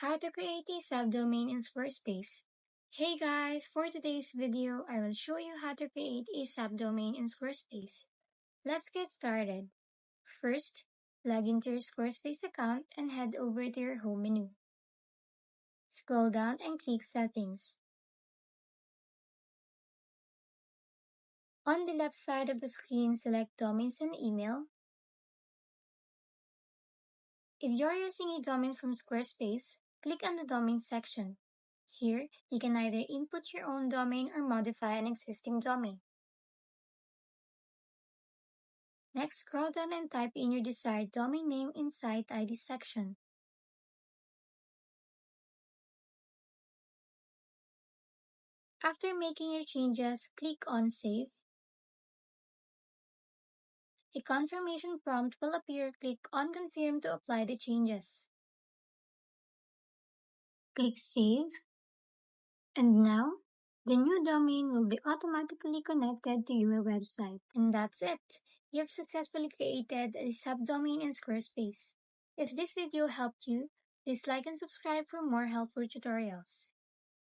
How to create a subdomain in Squarespace. Hey guys, for today's video, I will show you how to create a subdomain in Squarespace. Let's get started. First, log into your Squarespace account and head over to your home menu. Scroll down and click Settings. On the left side of the screen, select Domains and Email. If you're using a domain from Squarespace, click on the Domain section. Here, you can either input your own domain or modify an existing domain. Next, scroll down and type in your desired domain name in Site ID section. After making your changes, click on Save. A confirmation prompt will appear. Click on Confirm to apply the changes. Click Save. And now, the new domain will be automatically connected to your website. And that's it. You've successfully created a subdomain in Squarespace. If this video helped you, please like and subscribe for more helpful tutorials.